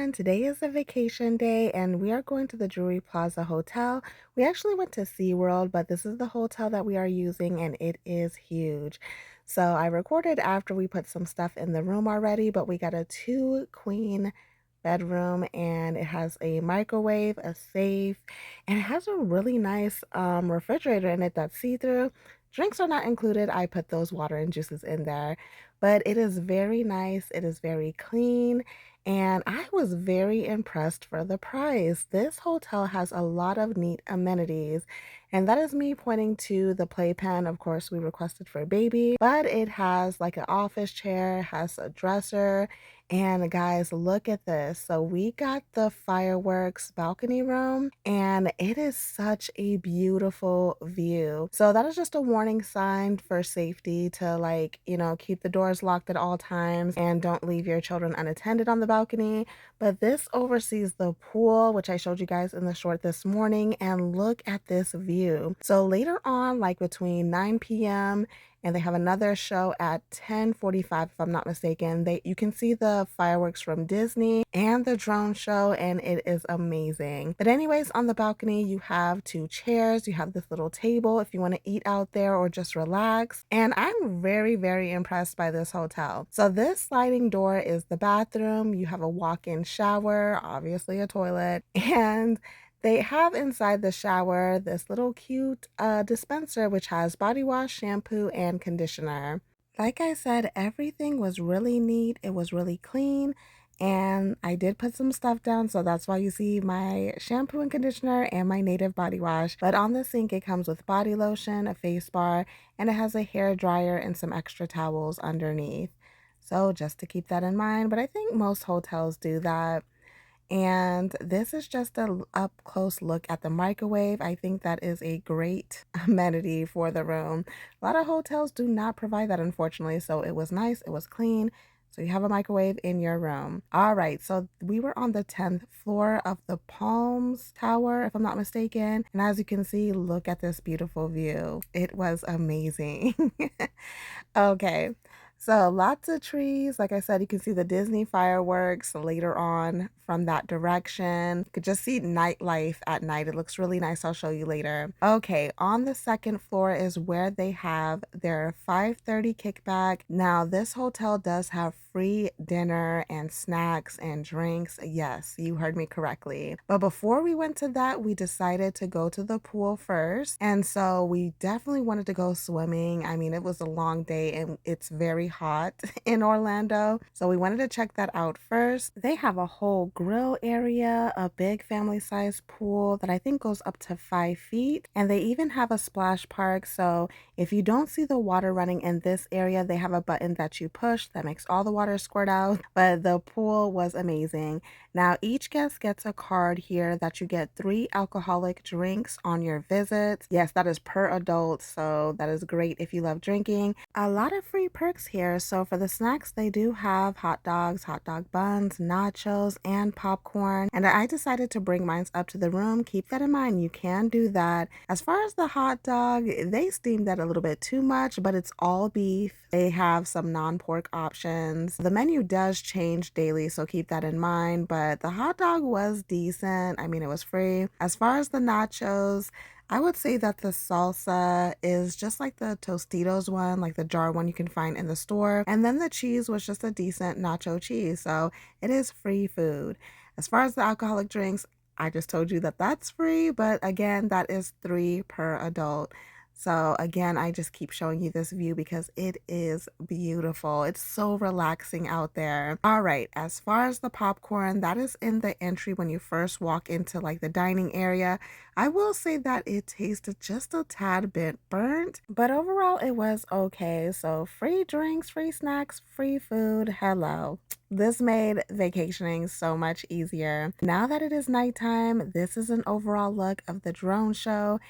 everyone. Today is a vacation day and we are going to the Drury Plaza Hotel. We actually went to SeaWorld, but this is the hotel that we are using and it is huge. So I recorded after we put some stuff in the room already, but we got a two queen bedroom and it has a microwave, a safe, and it has a really nice refrigerator in it that's see-through. Drinks are not included. I put those water and juices in there, but it is very nice. It is very clean, and I was very impressed for the price. This hotel has a lot of neat amenities, and that is me pointing to the playpen. Of course, we requested for a baby, but it has like an office chair, has a dresser, and guys, look at this. So we got the fireworks balcony room, and it is such a beautiful view. So that is just a warning sign for safety to keep the doors locked at all times and don't leave your children unattended on the balcony. But this oversees the pool, which I showed you guys in the short this morning, and look at this view. So later on, like between 9 p.m. and they have another show at 10:45, if I'm not mistaken. You can see the fireworks from Disney and the drone show, and it is amazing. But anyways, on the balcony, you have two chairs, you have this little table if you want to eat out there or just relax. And I'm very, very impressed by this hotel. So this sliding door is the bathroom. You have a walk-in shower, obviously a toilet, and they have inside the shower this little cute dispenser which has body wash, shampoo, and conditioner. Like I said, everything was really neat. It was really clean. And I did put some stuff down, so that's why you see my shampoo and conditioner and my native body wash. But on the sink, it comes with body lotion, a face bar, and it has a hair dryer and some extra towels underneath. So just to keep that in mind, but I think most hotels do that. And this is just a up close look at the microwave. I think that is a great amenity for the room. A lot of hotels do not provide that, unfortunately. So it was nice, it was clean. So you have a microwave in your room. All right, so we were on the 10th floor of the Palms Tower, if I'm not mistaken. And as you can see, look at this beautiful view. It was amazing. Okay. So lots of trees. Like I said, you can see the Disney fireworks later on from that direction. You could just see nightlife at night. It looks really nice. I'll show you later. Okay, on the second floor is where they have their 5:30 kickback. Now, this hotel does have free dinner and snacks and drinks. Yes, you heard me correctly. But before we went to that, we decided to go to the pool first. And so we definitely wanted to go swimming. I mean, it was a long day and it's very hot in Orlando. So we wanted to check that out first. They have a whole grill area, a big family size pool that I think goes up to 5 feet. And they even have a splash park. So if you don't see the water running in this area, they have a button that you push that makes all the water squirt out. But the pool was amazing. Now, each guest gets a card here that you get 3 alcoholic drinks on your visits. Yes, that is per adult, so that is great if you love drinking. A lot of free perks here. So for the snacks, they do have hot dogs, hot dog buns, nachos, and popcorn. And I decided to bring mine up to the room. Keep that in mind. You can do that. As far as the hot dog, they steamed that a little bit too much, but it's all beef. They have some non-pork options. The menu does change daily, so keep that in mind. But the hot dog was decent. I mean, it was free. As far as the nachos, I would say that the salsa is just like the Tostitos one, like the jar one you can find in the store. And then the cheese was just a decent nacho cheese. So it is free food. As far as the alcoholic drinks, I just told you that that's free. But again, that is 3 per adult. So again, I just keep showing you this view because it is beautiful. It's so relaxing out there. All right, as far as the popcorn, that is in the entry when you first walk into like the dining area. I will say that it tasted just a tad bit burnt, but overall it was okay. So free drinks, free snacks, free food. Hello. This made vacationing so much easier. Now that it is nighttime, this is an overall look of the drone show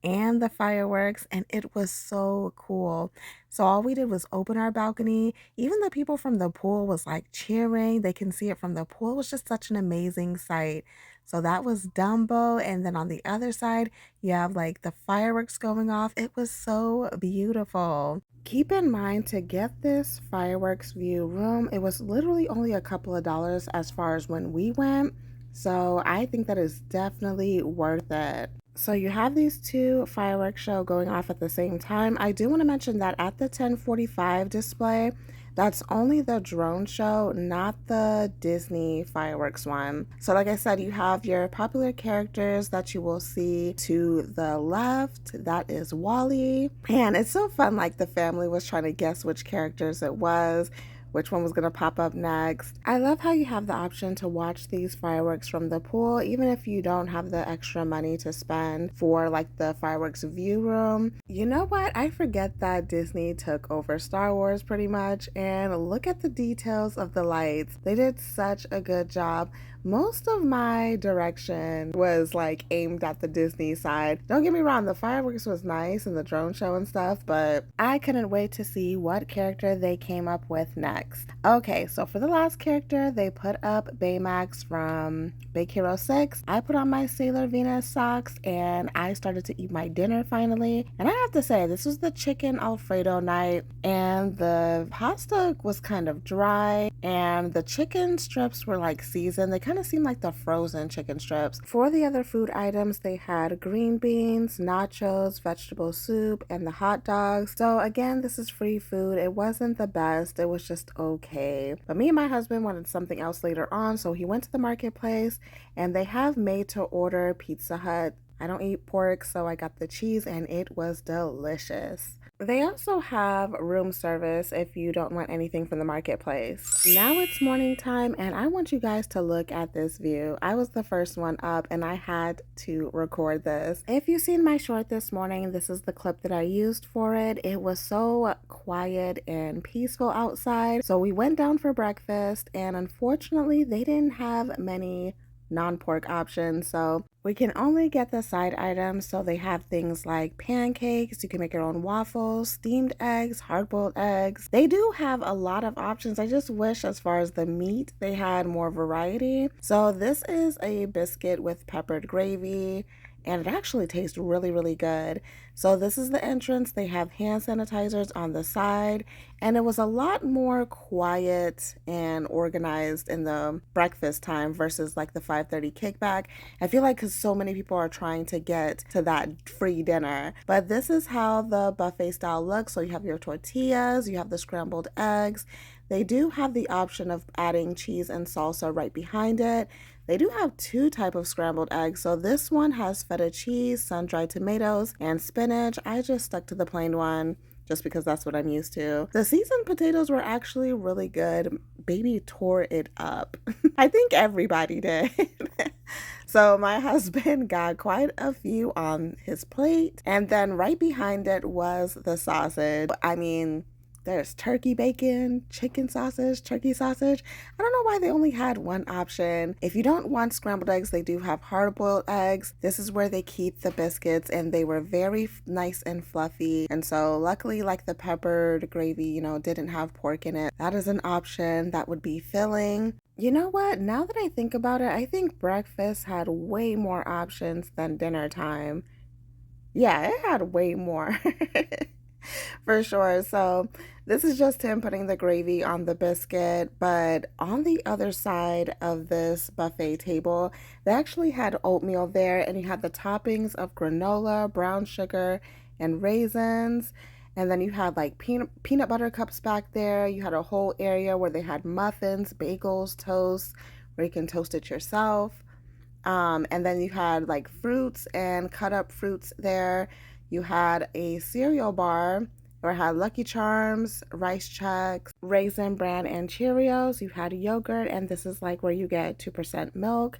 and the fireworks, and it was so cool. So all we did was open our balcony. Even the people from the pool was like cheering. They can see it from the pool. It was just such an amazing sight. So that was Dumbo. And then on the other side, you have like the fireworks going off. It was so beautiful. Keep in mind to get this fireworks view room, it was literally only a couple of dollars as far as when we went. So I think that is definitely worth it. So you have these two fireworks show going off at the same time. I do want to mention that at the 10:45 display, that's only the drone show, not the Disney fireworks one. So like I said, you have your popular characters that you will see to the left. That is Wally. And it's so fun, like the family was trying to guess which characters it was, which one was going to pop up next. I love how you have the option to watch these fireworks from the pool, even if you don't have the extra money to spend for like the fireworks view room. You know what? I forget that Disney took over Star Wars pretty much, and look at the details of the lights. They did such a good job. Most of my direction was like aimed at the Disney side. Don't get me wrong, the fireworks was nice and the drone show and stuff, but I couldn't wait to see what character they came up with next. Okay, so for the last character, they put up Baymax from Big Hero 6. I put on my Sailor Venus socks and I started to eat my dinner finally. And I have to say, this was the chicken Alfredo night, and the pasta was kind of dry and the chicken strips were like seasoned. They kind of seemed like the frozen chicken strips. For the other food items, they had green beans, nachos, vegetable soup, and the hot dogs. So again, this is free food. It wasn't the best. It was just okay. But me and my husband wanted something else later on, so he went to the marketplace and they have made to order Pizza Hut. I don't eat pork, so I got the cheese and it was delicious. They also have room service if you don't want anything from the marketplace. Now it's morning time and I want you guys to look at this view. I was the first one up and I had to record this. If you've seen my short this morning, this is the clip that I used for it. It was so quiet and peaceful outside. So we went down for breakfast and unfortunately they didn't have many non-pork options, so we can only get the side items. So they have things like pancakes, you can make your own waffles, steamed eggs, hard-boiled eggs. They do have a lot of options. I just wish as far as the meat they had more variety. So this is a biscuit with peppered gravy and it actually tastes really, really good. So this is the entrance. They have hand sanitizers on the side, and it was a lot more quiet and organized in the breakfast time versus like the 5:30 kickback. I feel like because so many people are trying to get to that free dinner. But this is how the buffet style looks. So you have your tortillas, you have the scrambled eggs. They do have the option of adding cheese and salsa right behind it. They do have two type of scrambled eggs. So this one has feta cheese, sun-dried tomatoes, and spinach. I just stuck to the plain one just because that's what I'm used to. The seasoned potatoes were actually really good. Baby tore it up. I think everybody did. So my husband got quite a few on his plate. And then right behind it was the sausage. I mean, there's turkey bacon, chicken sausage, turkey sausage. I don't know why they only had one option. If you don't want scrambled eggs, they do have hard-boiled eggs. This is where they keep the biscuits, and they were very nice and fluffy. And so luckily, like the peppered gravy, didn't have pork in it. That is an option that would be filling. You know what? Now that I think about it, I think breakfast had way more options than dinner time. Yeah, it had way more. For sure. So this is just him putting the gravy on the biscuit, but on the other side of this buffet table, they actually had oatmeal there, and you had the toppings of granola, brown sugar, and raisins. And then you had like peanut butter cups back there. You had a whole area where they had muffins, bagels, toast, where you can toast it yourself. And then you had like fruits and cut up fruits there. You had a cereal bar where it had Lucky Charms, Rice Chex, Raisin Bran, and Cheerios. You had yogurt, and this is like where you get 2% milk.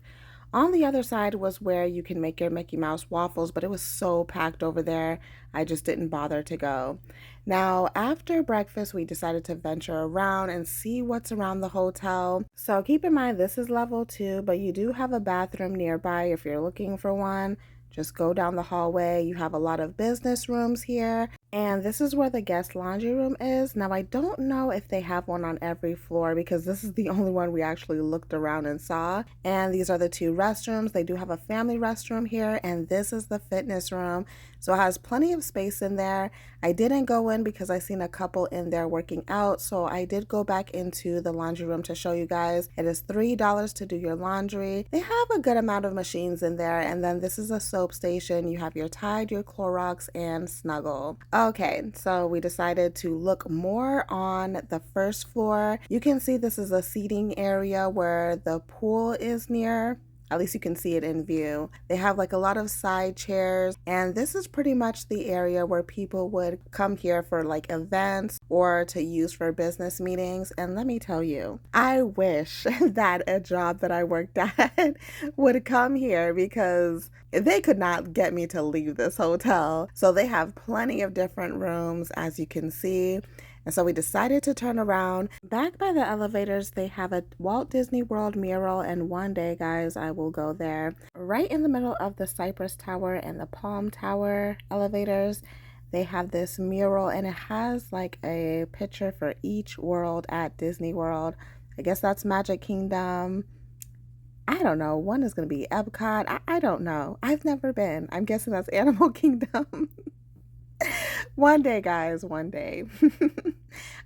On the other side was where you can make your Mickey Mouse waffles, but it was so packed over there, I just didn't bother to go. Now, after breakfast, we decided to venture around and see what's around the hotel. So keep in mind, this is level 2, but you do have a bathroom nearby if you're looking for one. Just go down the hallway. You have a lot of business rooms here. And this is where the guest laundry room is. Now, I don't know if they have one on every floor because this is the only one we actually looked around and saw. And these are the two restrooms. They do have a family restroom here, and this is the fitness room. So it has plenty of space in there. I didn't go in because I seen a couple in there working out. So I did go back into the laundry room to show you guys. It is $3 to do your laundry. They have a good amount of machines in there. And then this is a soap station. You have your Tide, your Clorox, and Snuggle. Okay, so we decided to look more on the first floor. You can see this is a seating area where the pool is near. At least you can see it in view. They have like a lot of side chairs, and this is pretty much the area where people would come here for like events or to use for business meetings. And let me tell you, I wish that a job that I worked at would come here because they could not get me to leave this hotel. So they have plenty of different rooms, as you can see. And so we decided to turn around. Back by the elevators, they have a Walt Disney World mural, and one day, guys, I will go there. Right in the middle of the Cypress Tower and the Palm Tower elevators, they have this mural, and it has like a picture for each world at Disney World. I guess that's Magic Kingdom. I don't know. One is going to be Epcot. I don't know. I've never been. I'm guessing that's Animal Kingdom. One day, guys, one day.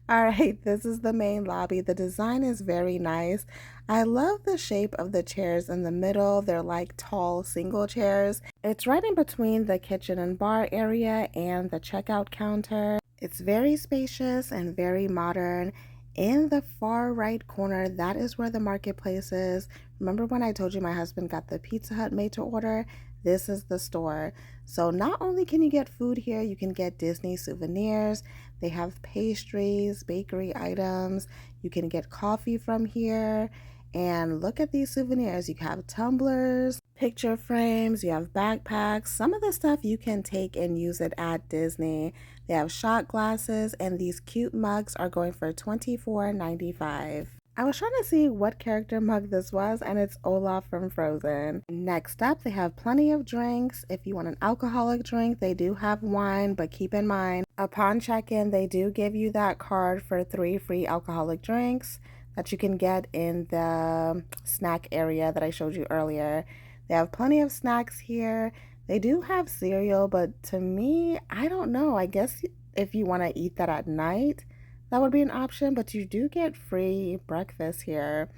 All right, this is the main lobby. The design is very nice. I love the shape of the chairs in the middle. They're like tall single chairs. It's right in between the kitchen and bar area and the checkout counter. It's very spacious and very modern. In the far right corner, that is where the marketplace is. Remember when I told you my husband got the Pizza Hut made to order? This is the store. So not only can you get food here, you can get Disney souvenirs. They have pastries, bakery items. You can get coffee from here. And look at these souvenirs. You have tumblers, picture frames, you have backpacks. Some of the stuff you can take and use it at Disney. They have shot glasses, and these cute mugs are going for $24.95. I was trying to see what character mug this was, and it's Olaf from Frozen. Next up, they have plenty of drinks. If you want an alcoholic drink, they do have wine, but keep in mind, upon check-in, they do give you that card for 3 free alcoholic drinks that you can get in the snack area that I showed you earlier. They have plenty of snacks here. They do have cereal, but to me, I don't know. I guess if you want to eat that at night, that would be an option, but you do get free breakfast here.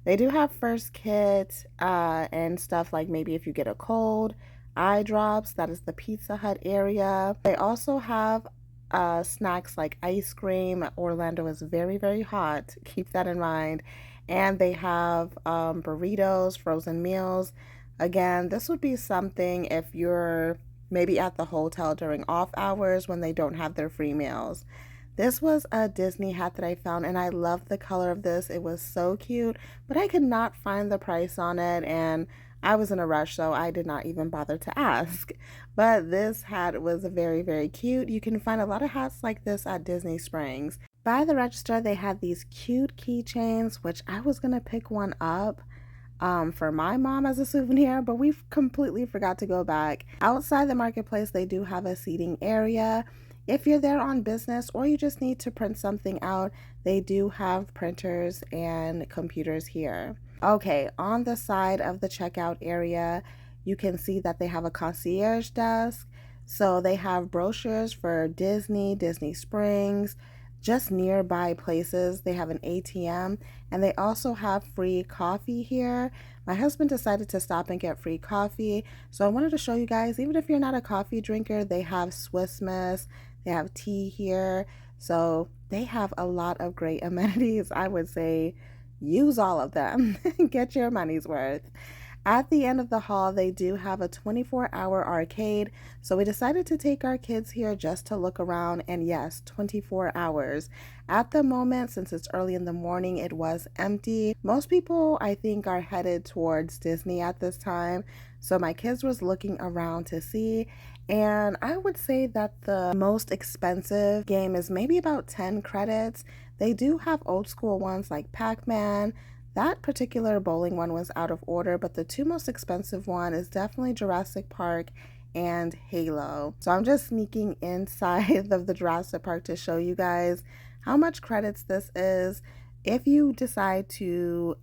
They do have first kit and stuff like maybe if you get a cold, eye drops. That is the Pizza Hut area. They also have snacks like ice cream. Orlando is very, very hot. Keep that in mind. And they have burritos, frozen meals. Again, this would be something if you're maybe at the hotel during off hours when they don't have their free meals. This was a Disney hat that I found, and I love the color of this. It was so cute, but I could not find the price on it, and I was in a rush, so I did not even bother to ask. But this hat was very, very cute. You can find a lot of hats like this at Disney Springs. By the register, they had these cute keychains, which I was going to pick one up for my mom as a souvenir, but we completely forgot to go back. Outside the marketplace, they do have a seating area. If you're there on business or you just need to print something out, they do have printers and computers here. Okay, on the side of the checkout area, you can see that they have a concierge desk. So they have brochures for Disney, Disney Springs, just nearby places. They have an ATM, and they also have free coffee here. My husband decided to stop and get free coffee, so I wanted to show you guys, even if you're not a coffee drinker, they have Swiss Miss, they have tea here. So they have a lot of great amenities. I would say use all of them. Get your money's worth. At the end of the hall, they do have a 24-hour arcade, so we decided to take our kids here just to look around, and yes, 24 hours. At the moment, since it's early in the morning, it was empty. Most people, I think, are headed towards Disney at this time, so my kids was looking around to see, and I would say that the most expensive game is maybe about 10 credits. They do have old school ones like Pac-Man. That particular bowling one was out of order, but the two most expensive one is definitely Jurassic Park and Halo. So I'm just sneaking inside of the Jurassic Park to show you guys how much credits this is. If you decide to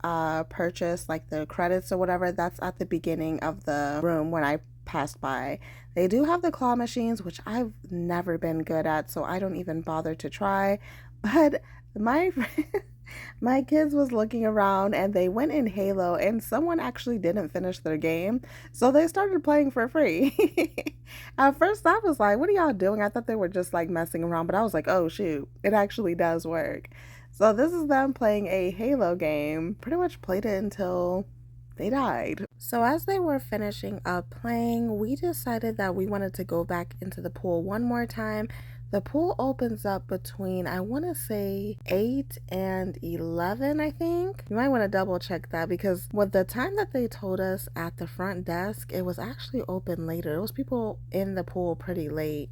purchase like the credits or whatever, that's at the beginning of the room when I passed by. They do have the claw machines, which I've never been good at, so I don't even bother to try. But my my kids was looking around and they went in Halo and someone actually didn't finish their game. So they started playing for free. At first I was like, what are y'all doing? I thought they were just like messing around, but I was like, oh shoot, it actually does work. So this is them playing a Halo game. Pretty much played it until they died. So as they were finishing up playing, we decided that we wanted to go back into the pool one more time. The pool opens up between, I want to say 8 and 11, I think. You might want to double check that because with the time that they told us at the front desk, it was actually open later. There was people in the pool pretty late.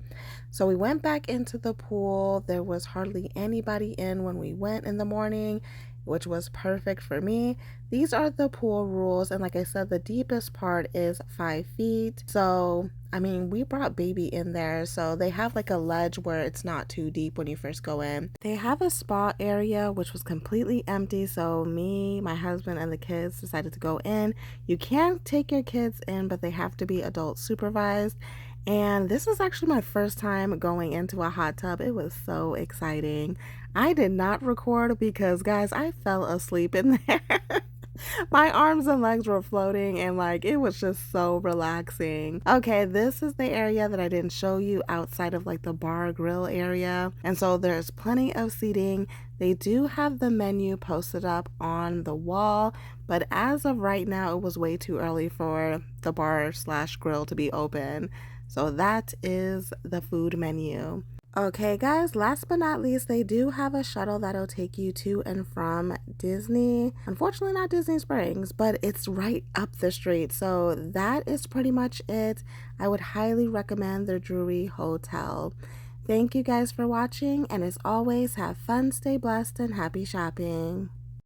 So we went back into the pool. There was hardly anybody in when we went in the morning, which was perfect for me. These are the pool rules, and like I said, the deepest part is 5 feet. So I mean, we brought baby in there, so they have like a ledge where it's not too deep when you first go in. They have a spa area which was completely empty, so me, my husband, and the kids decided to go in. You can take your kids in, but they have to be adult supervised. And this was actually my first time going into a hot tub. It was so exciting. I did not record because, guys, I fell asleep in there. My arms and legs were floating and like it was just so relaxing. Okay, this is the area that I didn't show you outside of like the bar grill area. And so there's plenty of seating. They do have the menu posted up on the wall, but as of right now, it was way too early for the bar slash grill to be open. So that is the food menu. Okay, guys, last but not least, they do have a shuttle that'll take you to and from Disney. Unfortunately, not Disney Springs, but it's right up the street. So that is pretty much it. I would highly recommend the Drury Hotel. Thank you guys for watching, and as always, have fun, stay blessed, and happy shopping.